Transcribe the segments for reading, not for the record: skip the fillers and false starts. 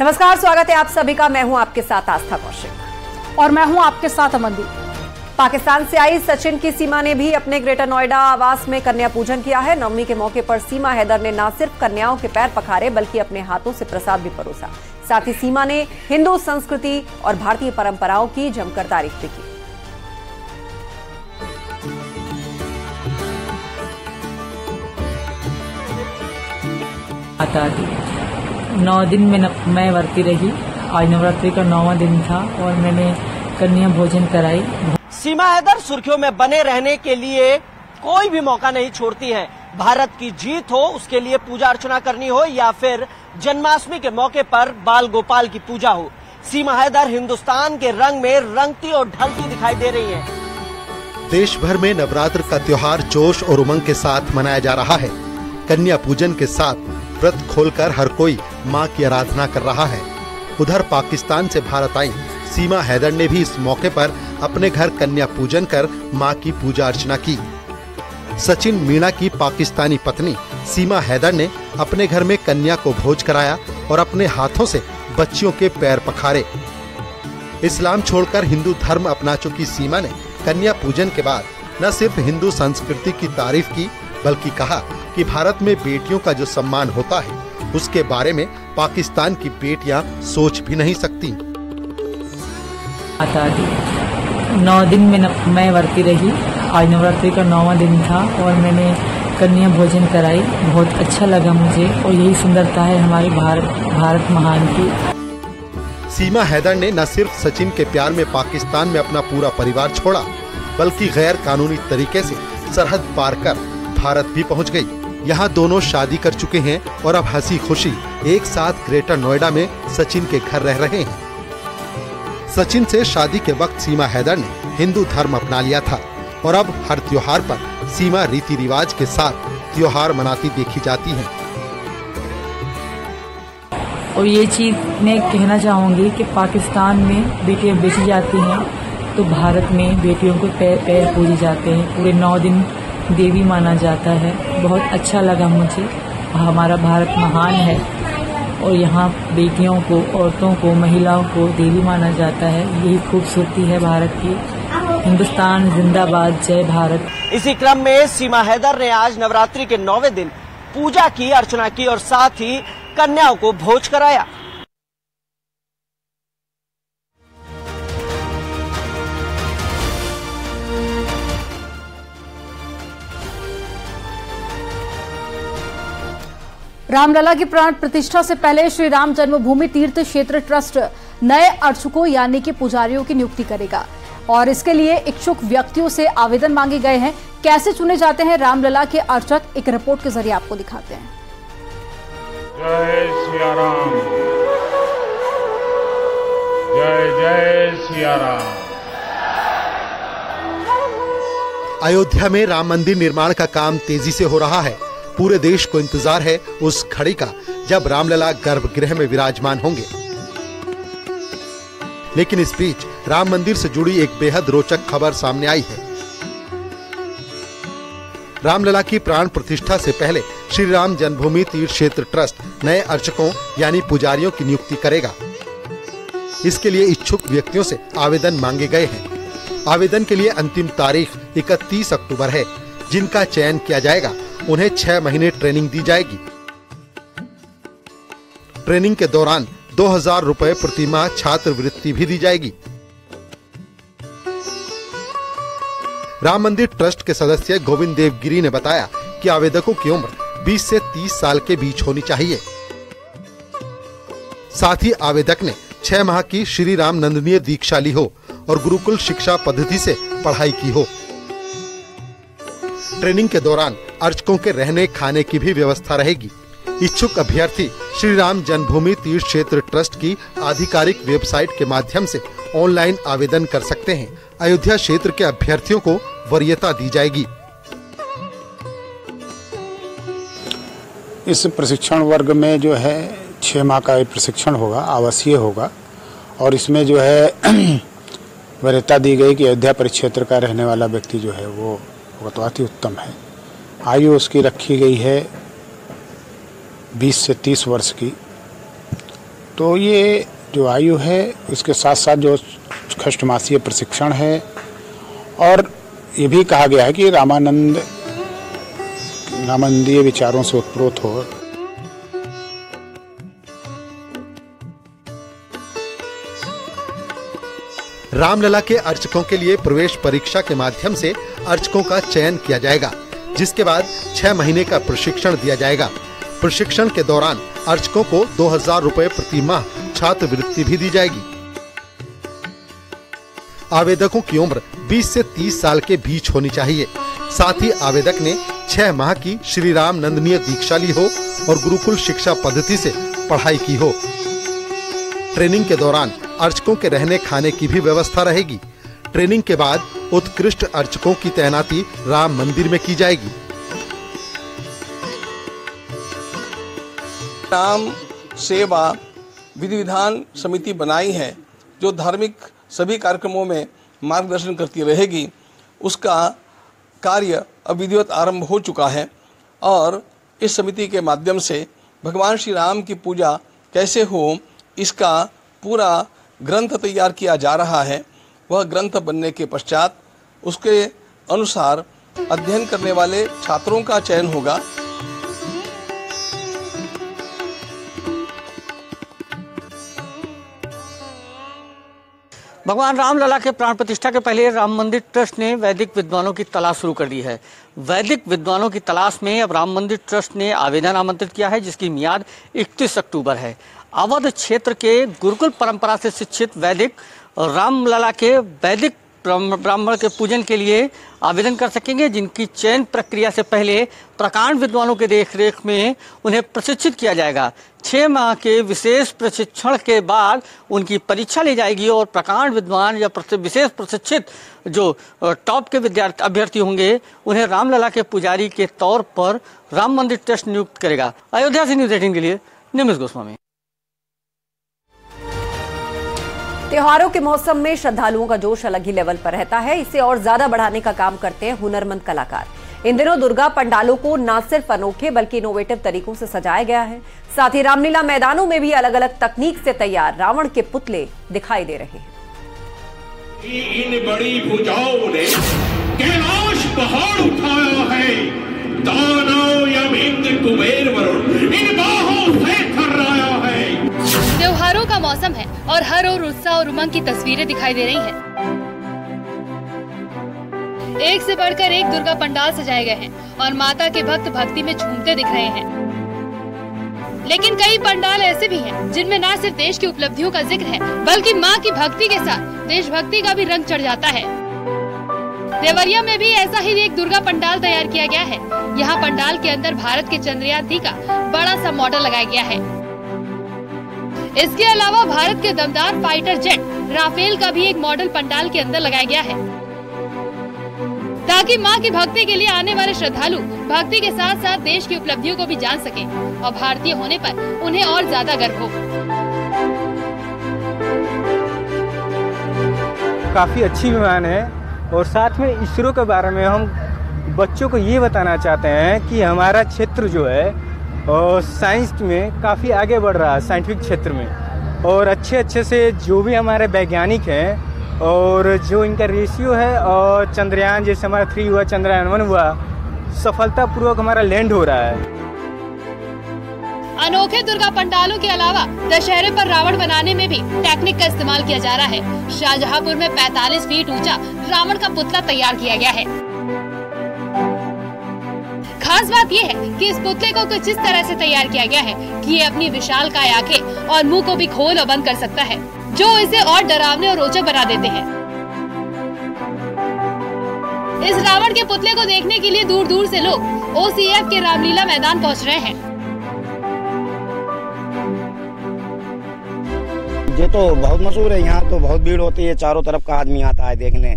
नमस्कार, स्वागत है आप सभी का। मैं हूं आपके साथ आस्था कौशिक और मैं हूं आपके साथ अमनदीप। पाकिस्तान से आई सचिन की सीमा ने भी अपने ग्रेटर नोएडा आवास में कन्या पूजन किया है। नवमी के मौके पर सीमा हैदर ने न सिर्फ कन्याओं के पैर पखारे बल्कि अपने हाथों से प्रसाद भी परोसा। साथ ही सीमा ने हिंदू संस्कृति और भारतीय परंपराओं की जमकर तारीफ भी की। आता थी 9 दिन में मैं वर्ती रही। आज नवरात्रि का 9वां दिन था और मैंने कन्या भोजन कराई। सीमा हैदर सुर्खियों में बने रहने के लिए कोई भी मौका नहीं छोड़ती है। भारत की जीत हो, उसके लिए पूजा अर्चना करनी हो या फिर जन्माष्टमी के मौके पर बाल गोपाल की पूजा हो, सीमा हैदर हिंदुस्तान के रंग में रंगती और ढलती दिखाई दे रही है। देश भर में नवरात्र का त्योहार जोश और उमंग के साथ मनाया जा रहा है। कन्या पूजन के साथ व्रत खोलकर हर कोई मां की आराधना कर रहा है। उधर पाकिस्तान से भारत आई सीमा हैदर ने भी इस मौके पर अपने घर कन्या पूजन कर मां की पूजा अर्चना की। सचिन मीणा की पाकिस्तानी पत्नी सीमा हैदर ने अपने घर में कन्या को भोज कराया और अपने हाथों से बच्चियों के पैर पखारे। इस्लाम छोड़कर हिंदू धर्म अपना चुकी सीमा ने कन्या पूजन के बाद न सिर्फ हिंदू संस्कृति की तारीफ की बल्कि कहा कि भारत में बेटियों का जो सम्मान होता है उसके बारे में पाकिस्तान की बेटियां सोच भी नहीं सकती। आता थी 9 दिन में मैं वर्ती रही। आज नवरात्रि का 9वां दिन था और मैंने कन्या भोजन कराई। बहुत अच्छा लगा मुझे और यही सुंदरता है हमारी भारत महान की। सीमा हैदर ने न सिर्फ सचिन के प्यार में पाकिस्तान में अपना पूरा परिवार छोड़ा बल्कि गैर कानूनी तरीके से सरहद पार कर भारत भी पहुंच गई। यहाँ दोनों शादी कर चुके हैं और अब हंसी खुशी एक साथ ग्रेटर नोएडा में सचिन के घर रह रहे हैं। सचिन से शादी के वक्त सीमा हैदर ने हिंदू धर्म अपना लिया था और अब हर त्योहार पर सीमा रीति रिवाज के साथ त्योहार मनाती देखी जाती है। और ये चीज मैं कहना चाहूँगी कि पाकिस्तान में बेटियां बेची जाती हैं तो भारत में बेटियों को पैर पूजे जाते हैं। पूरे 9 दिन देवी माना जाता है। बहुत अच्छा लगा मुझे। हमारा भारत महान है और यहाँ बेटियों को, औरतों को, महिलाओं को देवी माना जाता है। यही खूबसूरती है भारत की। हिंदुस्तान जिंदाबाद, जय भारत। इसी क्रम में सीमा हैदर ने आज नवरात्रि के 9वें दिन पूजा की, अर्चना की और साथ ही कन्याओं को भोज कराया। रामलला की प्राण प्रतिष्ठा से पहले श्री राम जन्मभूमि तीर्थ क्षेत्र ट्रस्ट नए अर्चकों यानी कि पुजारियों की नियुक्ति करेगा और इसके लिए इच्छुक व्यक्तियों से आवेदन मांगे गए हैं। कैसे चुने जाते हैं रामलला के अर्चक, एक रिपोर्ट के जरिए आपको दिखाते हैं। जय सिया राम, जय जय सिया राम। अयोध्या में राम मंदिर निर्माण का काम तेजी से हो रहा है। पूरे देश को इंतजार है उस घड़ी का जब रामलला गर्भगृह में विराजमान होंगे। लेकिन इस बीच राम मंदिर से जुड़ी एक बेहद रोचक खबर सामने आई है। रामलला की प्राण प्रतिष्ठा से पहले श्री राम जन्मभूमि तीर्थ क्षेत्र ट्रस्ट नए अर्चकों यानी पुजारियों की नियुक्ति करेगा। इसके लिए इच्छुक व्यक्तियों से आवेदन मांगे गए हैं। आवेदन के लिए अंतिम तारीख 31 अक्टूबर है। जिनका चयन किया जाएगा उन्हें 6 महीने ट्रेनिंग दी जाएगी। ट्रेनिंग के दौरान 2000 रुपए प्रति माह छात्रवृत्ति भी दी जाएगी। राम मंदिर ट्रस्ट के सदस्य गोविंद देव गिरी ने बताया कि आवेदकों की उम्र 20 से 30 साल के बीच होनी चाहिए। साथ ही आवेदक ने 6 माह की श्री राम नंदनीय दीक्षा ली हो और गुरुकुल शिक्षा पद्धति से पढ़ाई की हो। ट्रेनिंग के दौरान अर्चकों के रहने खाने की भी व्यवस्था रहेगी। इच्छुक अभ्यर्थी श्री राम जन्मभूमि तीर्थ क्षेत्र ट्रस्ट की आधिकारिक वेबसाइट के माध्यम से ऑनलाइन आवेदन कर सकते हैं। अयोध्या क्षेत्र के अभ्यर्थियों को वरीयता दी जाएगी। इस प्रशिक्षण वर्ग में जो है 6 माह का प्रशिक्षण होगा, आवासीय होगा और इसमें जो है वरीयता दी गई कि अयोध्या परिक्षेत्र का रहने वाला व्यक्ति जो है वो तो अति उत्तम है। आयु उसकी रखी गई है 20 से 30 वर्ष की। तो ये जो आयु है उसके साथ साथ जो खष्टमासीय प्रशिक्षण है, और ये भी कहा गया है कि रामानंदीय विचारों से उत्प्रोत हो। रामलला के अर्चकों के लिए प्रवेश परीक्षा के माध्यम से अर्चकों का चयन किया जाएगा, जिसके बाद 6 महीने का प्रशिक्षण दिया जाएगा। प्रशिक्षण के दौरान अर्चकों को 2000 रुपए प्रति माह छात्रवृत्ति भी दी जाएगी। आवेदकों की उम्र 20 से 30 साल के बीच होनी चाहिए। साथ ही आवेदक ने 6 माह की श्री राम नंदनीय दीक्षा ली हो और गुरुकुल शिक्षा पद्धति से पढ़ाई की हो। ट्रेनिंग के दौरान अर्चकों के रहने खाने की भी व्यवस्था रहेगी। ट्रेनिंग के बाद उत्कृष्ट अर्चकों की तैनाती राम मंदिर में की जाएगी। राम सेवा विधि विधान समिति बनाई है जो धार्मिक सभी कार्यक्रमों में मार्गदर्शन करती रहेगी। उसका कार्य अब विधिवत आरंभ हो चुका है और इस समिति के माध्यम से भगवान श्री राम की पूजा कैसे हो इसका पूरा ग्रंथ तैयार किया जा रहा है। वह ग्रंथ बनने के पश्चात उसके अनुसार अध्ययन करने वाले छात्रों का चयन होगा। भगवान रामलला के प्राण प्रतिष्ठा के पहले राम मंदिर ट्रस्ट ने वैदिक विद्वानों की तलाश शुरू कर दी है। वैदिक विद्वानों की तलाश में अब राम मंदिर ट्रस्ट ने आवेदन आमंत्रित किया है, जिसकी मियाद 31 अक्टूबर है। अवध क्षेत्र के गुरुकुल परंपरा से शिक्षित वैदिक रामलला के वैदिक ब्राह्मण के पूजन के लिए आवेदन कर सकेंगे, जिनकी चयन प्रक्रिया से पहले प्रकांड विद्वानों के देखरेख में उन्हें प्रशिक्षित किया जाएगा। 6 माह के विशेष प्रशिक्षण के बाद उनकी परीक्षा ली जाएगी और प्रकांड विद्वान या विशेष प्रशिक्षित जो टॉप के अभ्यर्थी होंगे उन्हें रामलला के पुजारी के तौर पर राम मंदिर ट्रस्ट नियुक्त करेगा। अयोध्या से न्यूज़ 18 के लिए निमिष गोस्वामी। त्योहारों के मौसम में श्रद्धालुओं का जोश अलग ही लेवल पर रहता है। इसे और ज्यादा बढ़ाने का काम करते हैं हुनरमंद कलाकार। इन दिनों दुर्गा पंडालों को न सिर्फ अनोखे बल्कि इनोवेटिव तरीकों से सजाया गया है। साथ ही रामलीला मैदानों में भी अलग अलग तकनीक से तैयार रावण के पुतले दिखाई दे रहे हैं। इन बड़ी भुजाओं ने कैलाश पहाड़ उठाया है, दानव यमइंद्र कुबेर वरुण इन बाहों से थर्राया है। त्योहारों का मौसम है और हर ओर उत्साह और उमंग की तस्वीरें दिखाई दे रही हैं। एक से बढ़कर एक दुर्गा पंडाल सजाए गए हैं और माता के भक्त भक्ति में झूमते दिख रहे हैं। लेकिन कई पंडाल ऐसे भी हैं जिनमें न सिर्फ देश की उपलब्धियों का जिक्र है बल्कि मां की भक्ति के साथ देशभक्ति का भी रंग चढ़ जाता है। देवरिया में भी ऐसा ही एक दुर्गा पंडाल तैयार किया गया है। यहाँ पंडाल के अंदर भारत के चंद्रयान-3 का बड़ा सा मॉडल लगाया गया है। इसके अलावा भारत के दमदार फाइटर जेट राफेल का भी एक मॉडल पंडाल के अंदर लगाया गया है, ताकि मां की भक्ति के लिए आने वाले श्रद्धालु भक्ति के साथ साथ देश की उपलब्धियों को भी जान सकें और भारतीय होने पर उन्हें और ज्यादा गर्व हो। काफी अच्छी विमान है और साथ में इसरो के बारे में हम बच्चों को ये बताना चाहते हैं कि हमारा क्षेत्र जो है और साइंस में काफ़ी आगे बढ़ रहा है, साइंटिफिक क्षेत्र में, और अच्छे से जो भी हमारे वैज्ञानिक हैं और जो इनका रेशियो है और चंद्रयान जैसे हमारा 3 हुआ, चंद्रयान 1 हुआ, सफलतापूर्वक हमारा लैंड हो रहा है। अनोखे दुर्गा पंडालों के अलावा दशहरे पर रावण बनाने में भी टेक्निक का इस्तेमाल किया जा रहा है। शाहजहांपुर में 45 फीट ऊंचा रावण का पुतला तैयार किया गया है। खास बात यह है कि इस पुतले को कुछ इस तरह से तैयार किया गया है कि ये अपनी विशालकाय आंखें और मुंह को भी खोल और बंद कर सकता है, जो इसे और डरावने और रोचक बना देते हैं। इस रावण के पुतले को देखने के लिए दूर दूर से लोग OCF के रामलीला मैदान पहुंच रहे हैं। ये तो बहुत मशहूर है, यहाँ तो बहुत भीड़ होती है, चारों तरफ का आदमी आता है देखने।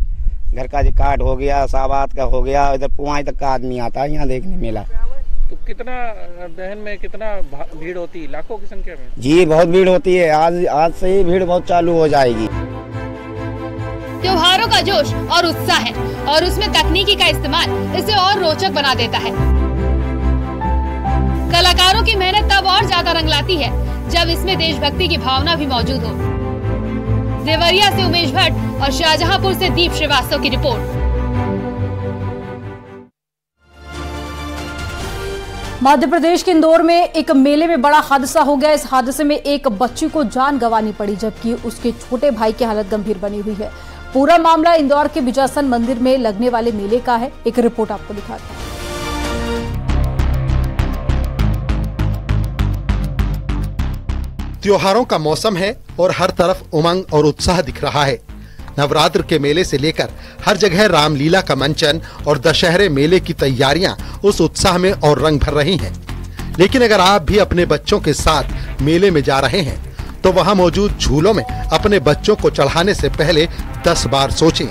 घर का कार्ड हो गया, साबात का हो गया, इधर पुआई तक का आदमी आता है यहाँ देखने मेला। तो कितना बहन में कितना भीड़ होती है? लाखों की संख्या में? जी बहुत भीड़ होती है। आज से ही भीड़ बहुत चालू हो जाएगी। त्योहारों का जोश और उत्साह है और उसमें तकनीकी का इस्तेमाल इसे और रोचक बना देता है। कलाकारों की मेहनत तब और ज्यादा रंग लाती है जब इसमें देशभक्ति की भावना भी मौजूद हो। देवरिया से उमेश भट्ट और शाहजहांपुर से दीप श्रीवास्तव की रिपोर्ट। मध्य प्रदेश के इंदौर में एक मेले में बड़ा हादसा हो गया। इस हादसे में एक बच्ची को जान गंवानी पड़ी, जबकि उसके छोटे भाई की हालत गंभीर बनी हुई है। पूरा मामला इंदौर के बिजासन मंदिर में लगने वाले मेले का है। एक रिपोर्ट आपको दिखाते हैं। त्योहारों का मौसम है और हर तरफ उमंग और उत्साह दिख रहा है। नवरात्र के मेले से लेकर हर जगह रामलीला का मंचन और दशहरे मेले की तैयारियां उस उत्साह में और रंग भर रही हैं। लेकिन अगर आप भी अपने बच्चों के साथ मेले में जा रहे हैं तो वहां मौजूद झूलों में अपने बच्चों को चढ़ाने से पहले 10 बार सोचें।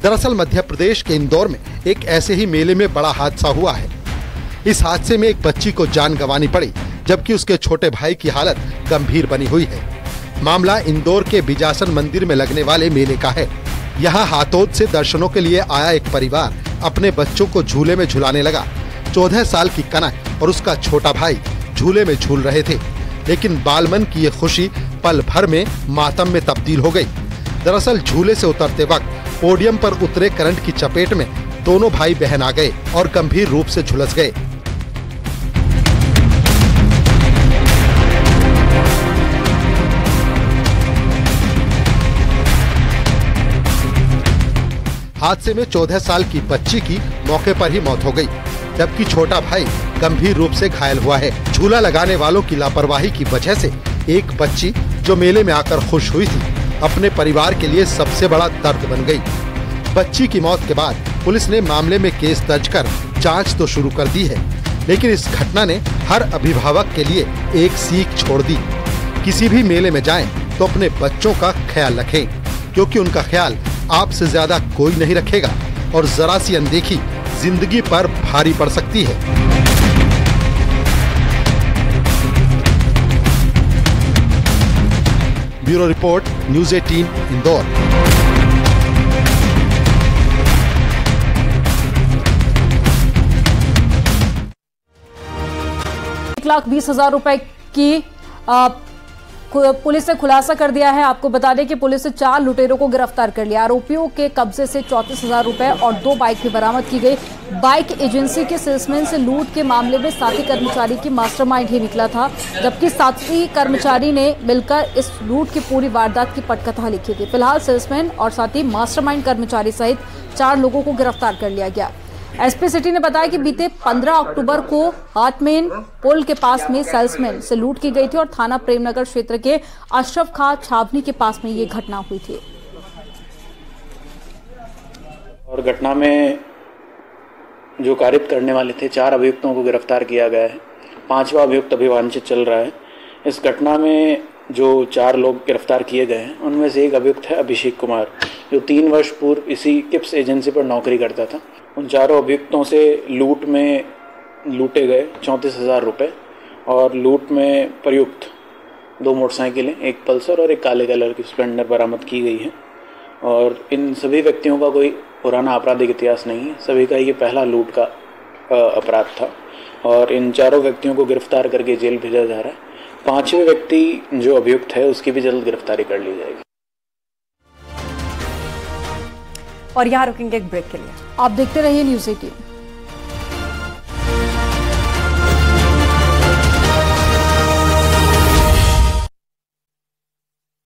दरअसल मध्य प्रदेश के इंदौर में एक ऐसे ही मेले में बड़ा हादसा हुआ है। इस हादसे में एक बच्ची को जान गंवानी पड़ी, जबकि उसके छोटे भाई की हालत गंभीर बनी हुई है। मामला इंदौर के बिजासन मंदिर में लगने वाले मेले का है। यहाँ हाथोद से दर्शनों के लिए आया एक परिवार अपने बच्चों को झूले में झुलाने लगा। 14 साल की कनक और उसका छोटा भाई झूले में झूल रहे थे, लेकिन बालमन की ये खुशी पल भर में मातम में तब्दील हो गई। दरअसल झूले से उतरते वक्त पोडियम पर उतरे करंट की चपेट में दोनों भाई बहन आ गए और गंभीर रूप से झुलस गए। हादसे में 14 साल की बच्ची की मौके पर ही मौत हो गई, जबकि छोटा भाई गंभीर रूप से घायल हुआ है। झूला लगाने वालों की लापरवाही की वजह से एक बच्ची जो मेले में आकर खुश हुई थी, अपने परिवार के लिए सबसे बड़ा दर्द बन गई। बच्ची की मौत के बाद पुलिस ने मामले में केस दर्ज कर जांच तो शुरू कर दी है, लेकिन इस घटना ने हर अभिभावक के लिए एक सीख छोड़ दी। किसी भी मेले में जाएं तो अपने बच्चों का ख्याल रखें, क्योंकि उनका ख्याल आपसे ज्यादा कोई नहीं रखेगा और जरा सी अनदेखी जिंदगी पर भारी पड़ सकती है। Bureau report, news 18 Indore. ₹1,20,000 की पुलिस ने खुलासा कर दिया है। आपको बता दें कि पुलिस ने 4 लुटेरों को गिरफ्तार कर लिया। आरोपियों के कब्जे से ₹34,000 और 2 बाइक भी बरामद की गई। बाइक एजेंसी के सेल्समैन से लूट के मामले में साथी कर्मचारी की मास्टरमाइंड ही निकला था, जबकि साथी कर्मचारी ने मिलकर इस लूट की पूरी वारदात की पटकथा लिखी थी। फिलहाल सेल्समैन और साथी मास्टरमाइंड कर्मचारी सहित 4 लोगों को गिरफ्तार कर लिया गया। एसपी सिटी ने बताया कि बीते 15 अक्टूबर को हाटमेन पुल के पास में सेल्समैन से लूट की गई थी और थाना प्रेमनगर क्षेत्र के अशरफ खां छावनी के पास में ये घटना हुई थी। और घटना में जो कारित करने वाले थे 4 अभियुक्तों को गिरफ्तार किया गया है। 5वां अभियुक्त अभी वांछित चल रहा है। इस घटना में जो 4 लोग गिरफ्तार किए गए हैं उनमें से एक अभियुक्त है अभिषेक कुमार, जो 3 वर्ष पूर्व इसी किप्स एजेंसी पर नौकरी करता था। उन 4 अभियुक्तों से लूट में लूटे गए ₹34,000 और लूट में प्रयुक्त 2 मोटरसाइकिलें, एक पल्सर और एक काले कलर की स्प्लेंडर बरामद की गई है। और इन सभी व्यक्तियों का कोई पुराना आपराधिक इतिहास नहीं है, सभी का ये पहला लूट का अपराध था और इन 4 व्यक्तियों को गिरफ्तार करके जेल भेजा जा रहा है। 5वें व्यक्ति जो अभियुक्त है उसकी भी जल्द गिरफ्तारी कर ली जाएगी। और यहाँ रुकेंगे एक ब्रेक के लिए। आप देखते रहिए न्यूज़ 18।